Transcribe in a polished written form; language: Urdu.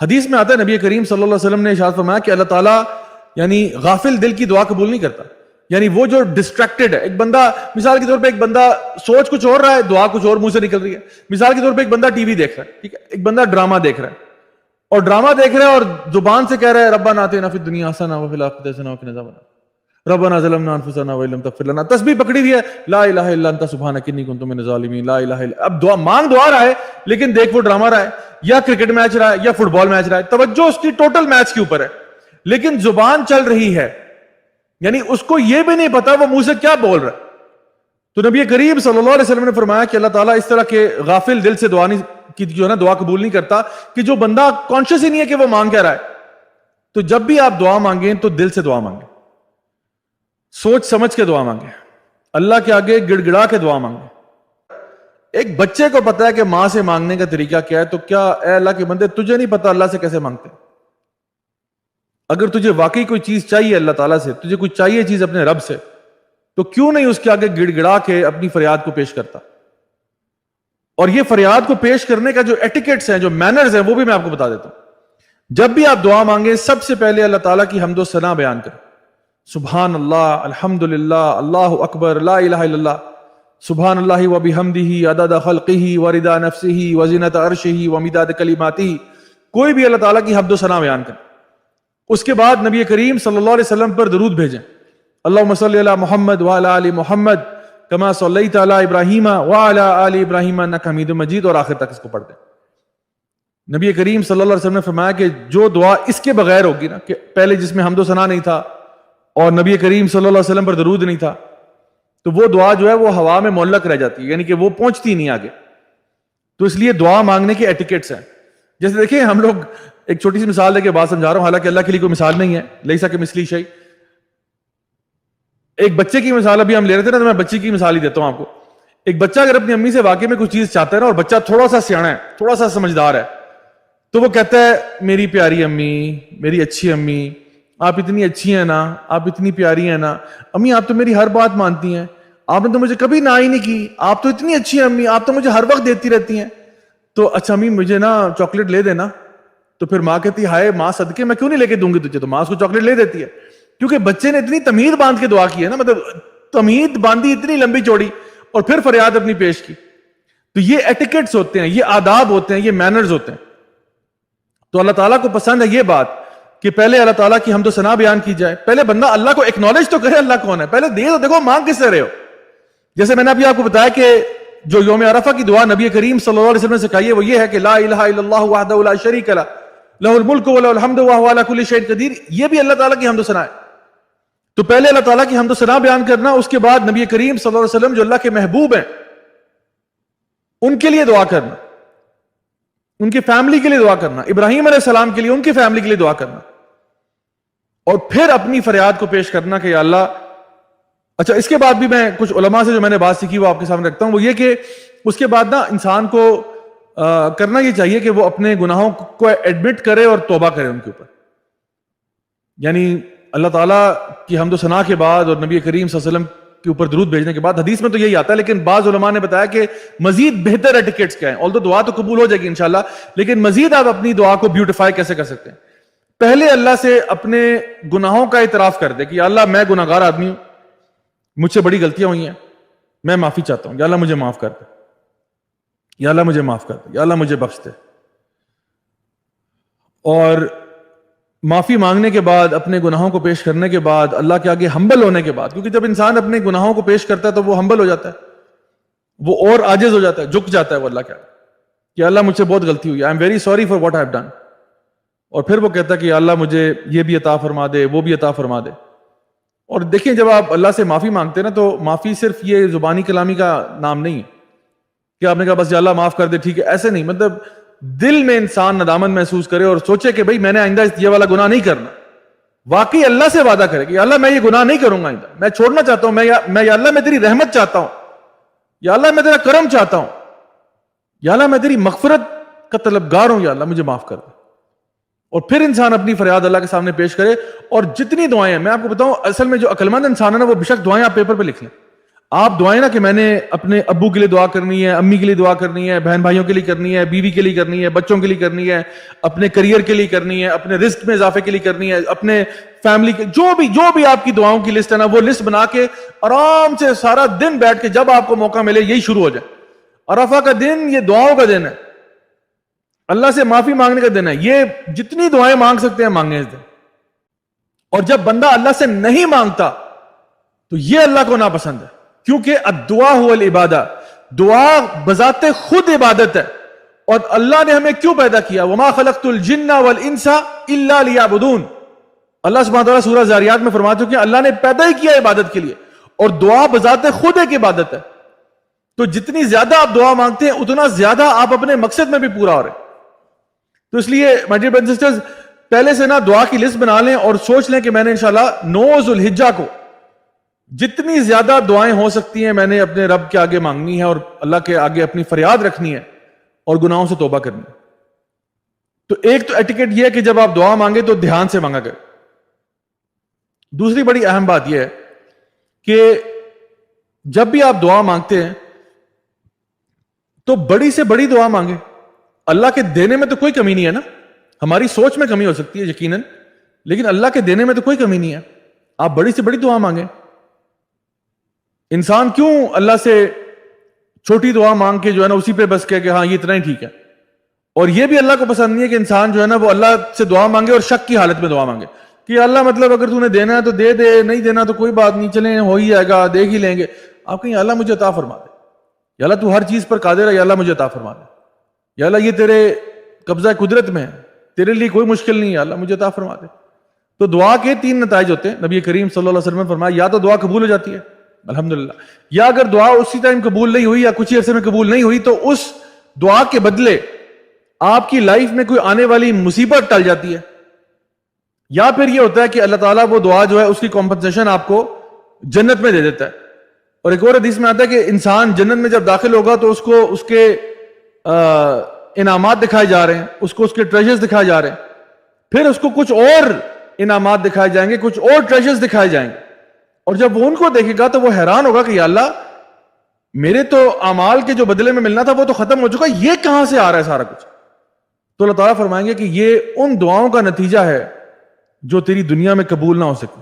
حدیث میں آتا ہے نبی کریم صلی اللہ علیہ وسلم نے ارشاد فرمایا کہ اللہ تعالیٰ یعنی غافل دل کی دعا قبول نہیں کرتا. یعنی وہ جو ڈسٹریکٹڈ ہے، ایک بندہ مثال کے طور پہ ایک بندہ سوچ کچھ اور رہا ہے، دعا کچھ اور منہ سے نکل رہی ہے. مثال کے طور پہ ایک بندہ ٹی وی دیکھ رہا ہے، ٹھیک ہے، ایک بندہ ڈرامہ دیکھ رہا ہے، اور ڈرامہ دیکھ رہا ہے اور زبان سے کہہ رہا ہے ربنا آتنا فی الدنیا حسنہ وفی الآخرۃ حسنہ وقنا عذاب النار، ربنا ظلمنا انفسنا وان لم تغفر لنا. تسبیح پکڑی ہوئی ہے، لا الہ الا انت سبحانک انی کنت من الظالمین، لا الہ الا. اب دعا مانگ دعا رہا ہے لیکن دیکھ وہ ڈرامہ رہا ہے یا کرکٹ میچ رہا ہے یا فٹ بال میچ رہا ہے، توجہ اس کی ٹوٹل میچ کے اوپر ہے لیکن زبان چل رہی ہے، یعنی اس کو یہ بھی نہیں پتا وہ منہ سے کیا بول رہا ہے. تو نبی کریم صلی اللہ علیہ وسلم نے فرمایا کہ اللہ تعالیٰ اس طرح کے غافل دل سے دعا نہیں کی جو ہے نا دعا قبول نہیں کرتا کہ جو بندہ کانشیس ہی نہیں ہے کہ وہ مانگ کیا رہا ہے. تو جب بھی آپ دعا مانگیں تو دل سے دعا مانگیں، سوچ سمجھ کے دعا مانگیں، اللہ کے آگے گڑ گڑا کے دعا مانگیں. ایک بچے کو پتا ہے کہ ماں سے مانگنے کا طریقہ کیا ہے، تو کیا اے اللہ کے بندے تجھے نہیں پتا اللہ سے کیسے مانگتے؟ اگر تجھے واقعی کوئی چیز چاہیے اللہ تعالیٰ سے، تجھے کوئی چاہیے چیز اپنے رب سے، تو کیوں نہیں اس کے آگے گڑ گڑا کے اپنی فریاد کو پیش کرتا؟ اور یہ فریاد کو پیش کرنے کا جو ایٹیکیٹس ہیں، جو مینرز ہیں، وہ بھی میں آپ کو بتا دیتا ہوں. جب بھی آپ دعا مانگیں سب سے پہلے اللہ تعالیٰ کی حمد و ثنا بیان کریں. سبحان اللہ، الحمدللہ، اللہ اکبر، لا الہ الا اللہ، سبحان اللہ و بحمدہ عدد خلقہ ورضا نفسہ وزنۃ عرشہ ومداد کلماتہ. کوئی بھی اللہ تعالیٰ کی حمد و ثنا بیان کریں. اس کے بعد نبی کریم صلی اللہ علیہ وسلم پر درود بھیجیں. اللہم صلی علی محمد وعلی آل محمد کما صلیت علی ابراہیم وعلی آل ابراہیم انک حمید مجید، اور آخر تک اس کو پڑھ دیں. نبی کریم صلی اللہ علیہ وسلم نے فرمایا کہ جو دعا اس کے بغیر ہوگی نا، کہ پہلے جس میں حمد و ثنا نہیں تھا اور نبی کریم صلی اللہ علیہ وسلم پر درود نہیں تھا، تو وہ دعا جو ہے وہ ہوا میں معلق رہ جاتی ہے، یعنی کہ وہ پہنچتی نہیں آگے. تو اس لیے دعا مانگنے کے ایٹیکیٹس ہیں. جیسے دیکھیں ہم لوگ ایک چھوٹی سی مثال دے کے بات سمجھا رہا ہوں، حالانکہ اللہ کے لیے کوئی مثال نہیں ہے، لیسا کمثلہ شیء. ایک بچے کی مثال ابھی ہم لے رہے تھے نا، تو میں بچے کی مثال ہی دیتا ہوں آپ کو. ایک بچہ اگر اپنی امی سے واقعی میں کچھ چیز چاہتا ہے نا، اور بچہ تھوڑا سا سیانا ہے، تھوڑا سا سمجھدار ہے، تو وہ کہتا ہے میری پیاری امی، میری اچھی امی، آپ اتنی اچھی ہیں نا، آپ اتنی پیاری ہیں نا، امی آپ تو میری ہر بات مانتی ہیں، آپ نے تو مجھے کبھی نہ ہی نہیں کی، آپ تو اتنی اچھی ہیں امی، آپ تو مجھے ہر وقت دیتی رہتی ہیں. تو اچھا امی مجھے نا چاکلیٹ لے دینا. تو پھر ماں کہتی ہائے ماں صدقے میں کیوں نہیں لے کے دوں گی تجھے. تو ماں اس کو چاکلیٹ لے دیتی ہے، کیونکہ بچے نے اتنی تمہید باندھ کے دعا کی ہے نا، مطلب تمہید باندھی اتنی لمبی چوڑی، اور پھر فریاد اپنی پیش کی. تو یہ ایٹیکیٹس ہوتے ہیں، یہ آداب ہوتے ہیں، یہ مینرز ہوتے ہیں. تو اللہ تعالیٰ کو پسند ہے یہ بات کہ پہلے اللہ تعالیٰ کی حمد و ثنا بیان کی جائے. پہلے بندہ اللہ کو ایکنالج تو کرے اللہ کون ہے، پہلے دیکھو مانگ کس سے رہے ہو. جیسے میں نے ابھی آپ کو بتایا کہ جو یوم عرفہ کی دعا نبی کریم صلی اللہ علیہ وسلم نے سکھائی ہے وہ یہ ہے کہ لا الہ الا اللہ وحدہ لا شریک لہ لہ الملک ولہ الحمد وہو علی کل شیء قدیر. یہ بھی اللہ تعالیٰ کی حمد و ثنا ہے. تو پہلے اللہ تعالیٰ کی حمد و ثنا بیان کرنا، اس کے بعد نبی کریم صلی اللہ علیہ وسلم جو اللہ کے محبوب ہیں ان کے لیے دعا کرنا، ان کی فیملی کے لیے دعا کرنا، ابراہیم علیہ السلام کے لیے، ان کی فیملی کے لیے دعا کرنا، اور پھر اپنی فریاد کو پیش کرنا کہ یا اللہ. اچھا اس کے بعد بھی میں کچھ علماء سے جو میں نے بات سیکھی وہ آپ کے سامنے رکھتا ہوں. وہ یہ کہ اس کے بعد نا انسان کو کرنا یہ چاہیے کہ وہ اپنے گناہوں کو ایڈمٹ کرے اور توبہ کرے ان کے اوپر. یعنی اللہ تعالیٰ کی حمد و ثنا کے بعد اور نبی کریم صلی اللہ علیہ وسلم کے اوپر درود بھیجنے کے بعد، حدیث میں تو یہی آتا ہے، لیکن بعض علماء نے بتایا کہ مزید بہتر ایٹیکیٹس کیا ہیں. آلدو دعا تو قبول ہو جائے گی انشاءاللہ، لیکن مزید آپ اپنی دعا کو بیوٹیفائی کیسے کر سکتے ہیں. پہلے اللہ سے اپنے گناہوں کا اعتراف کر دے کہ یا اللہ میں گناہگار آدمی ہوں، مجھ سے بڑی غلطیاں ہوئی ہیں، میں معافی چاہتا ہوں، یا اللہ مجھے معاف کر دے، یا اللہ مجھے معاف کر دے، یا اللہ مجھے بخش دے. اور معافی مانگنے کے بعد، اپنے گناہوں کو پیش کرنے کے بعد، اللہ کے آگے ہمبل ہونے کے بعد، کیونکہ جب انسان اپنے گناہوں کو پیش کرتا ہے تو وہ ہمبل ہو جاتا ہے، وہ اور عاجز ہو جاتا ہے، جھک جاتا ہے وہ اللہ کے آگے کہ اللہ مجھ سے بہت غلطی ہوئی، I am very sorry for what I have done. اور پھر وہ کہتا ہے کہ اللہ مجھے یہ بھی عطا فرما دے، وہ بھی عطا فرما دے. اور دیکھیں جب آپ اللہ سے معافی مانگتے ہیں نا، تو معافی صرف یہ زبانی کلامی کا نام نہیں ہے کہ آپ نے کہا بس یا اللہ معاف کر دے ٹھیک ہے، ایسے نہیں. مطلب دل میں انسان ندامت محسوس کرے اور سوچے کہ بھائی میں نے آئندہ یہ والا گناہ نہیں کرنا. واقعی اللہ سے وعدہ کرے کہ یا اللہ میں یہ گناہ نہیں کروں گا آئندہ، میں چھوڑنا چاہتا ہوں، میں یا اللہ میں تیری رحمت چاہتا ہوں، یا اللہ میں تیرا کرم چاہتا ہوں، یا اللہ میں تیری مغفرت کا طلبگار ہوں، یا اللہ مجھے معاف کر دے. اور پھر انسان اپنی فریاد اللہ کے سامنے پیش کرے. اور جتنی دعائیں ہیں میں آپ کو بتاؤں، اصل میں جو عقل مند انسان ہے نا، وہ بے شک دعائیں آپ پیپر پہ لکھ لیں. آپ دعائیں نا کہ میں نے اپنے ابو کے لیے دعا کرنی ہے، امی کے لیے دعا کرنی ہے، بہن بھائیوں کے لیے کرنی ہے، بیوی کے لیے کرنی ہے، بچوں کے لیے کرنی ہے، اپنے کریئر کے لیے کرنی ہے، اپنے رزق میں اضافے کے لیے کرنی ہے، اپنے فیملی کے جو بھی آپ کی دعاؤں کی لسٹ ہے نا، وہ لسٹ بنا کے آرام سے سارا دن بیٹھ کے جب آپ کو موقع ملے یہی شروع ہو جائے. عرفہ کا دن یہ دعاؤں کا دن ہے، اللہ سے معافی مانگنے کا دن ہے. یہ جتنی دعائیں مانگ سکتے ہیں مانگیں اس دن. اور جب بندہ اللہ سے نہیں مانگتا تو یہ اللہ کو ناپسند ہے، کیونکہ الدعا هو العبادہ، دعا بذات خود عبادت ہے. اور اللہ نے ہمیں کیوں پیدا کیا؟ وما خلقت الجن والانس الا لیعبدون. اللہ سبحانہ وتعالیٰ سورہ زاریات میں فرماتے ہیں کہ اللہ نے پیدا ہی کیا عبادت کے لیے، اور دعا بذات خود ایک عبادت ہے. تو جتنی زیادہ آپ دعا مانگتے ہیں اتنا زیادہ آپ اپنے مقصد میں بھی پورا ہو رہے ہیں. تو اس لیے my dear brothers and sisters, پہلے سے نا دعا کی لسٹ بنا لیں اور سوچ لیں کہ میں نے انشاءاللہ 9 ذو الحجہ کو جتنی زیادہ دعائیں ہو سکتی ہیں میں نے اپنے رب کے آگے مانگنی ہے، اور اللہ کے آگے اپنی فریاد رکھنی ہے اور گناہوں سے توبہ کرنی ہے. تو ایک تو ایٹیکیٹ یہ ہے کہ جب آپ دعا مانگے تو دھیان سے مانگا کریں. دوسری بڑی اہم بات یہ ہے کہ جب بھی آپ دعا مانگتے ہیں تو بڑی سے بڑی دعا مانگیں. اللہ کے دینے میں تو کوئی کمی نہیں ہے نا، ہماری سوچ میں کمی ہو سکتی ہے یقیناً، لیکن اللہ کے دینے میں تو کوئی کمی نہیں ہے. آپ بڑی سے بڑی دعا مانگیں. انسان کیوں اللہ سے چھوٹی دعا مانگ کے جو ہے نا اسی پہ بس کہ ہاں یہ اتنا ہی ٹھیک ہے. اور یہ بھی اللہ کو پسند نہیں ہے کہ انسان جو ہے نا وہ اللہ سے دعا مانگے اور شک کی حالت میں دعا مانگے کہ اللہ مطلب اگر تو نے دینا ہے تو دے دے، نہیں دینا تو کوئی بات نہیں، چلیں ہو ہی جائے گا، دیکھ ہی لیں گے. آپ کہیں اللہ مجھے عطا فرما دے، یا اللہ تو ہر چیز پر قادر ہے، یا اللہ مجھے عطا فرما دے، یا اللہ یہ تیرے قبضہ قدرت میں ہے، تیرے لیے کوئی مشکل نہیں ہے، اللہ مجھے عطا فرما دے. تو دعا کے 3 نتائج ہوتے ہیں. نبی کریم صلی اللہ علیہ وسلم نے فرمایا یا تو دعا قبول ہو جاتی ہے الحمدللہ، یا اگر دعا اسی ٹائم قبول نہیں ہوئی یا کچھ عرصے میں قبول نہیں ہوئی تو اس دعا کے بدلے آپ کی لائف میں کوئی آنے والی مصیبت ٹل جاتی ہے. یا پھر یہ ہوتا ہے کہ اللہ تعالیٰ وہ دعا جو ہے اس کی کمپنسیشن آپ کو جنت میں دے دیتا ہے. اور ایک اور حدیث میں آتا ہے کہ انسان جنت میں جب داخل ہوگا تو اس کو اس کے انعامات دکھائے جا رہے ہیں، اس کو اس کے ٹریجرز دکھائے جا رہے ہیں، پھر اس کو کچھ اور انعامات دکھائے جائیں گے، کچھ اور ٹریجرز دکھائے جائیں گے. اور جب وہ ان کو دیکھے گا تو وہ حیران ہوگا کہ یا اللہ میرے تو اعمال کے جو بدلے میں ملنا تھا وہ تو ختم ہو چکا، یہ کہاں سے آ رہا ہے سارا کچھ. تو اللہ تعالیٰ فرمائیں گے کہ یہ ان دعاؤں کا نتیجہ ہے جو تیری دنیا میں قبول نہ ہو سکی.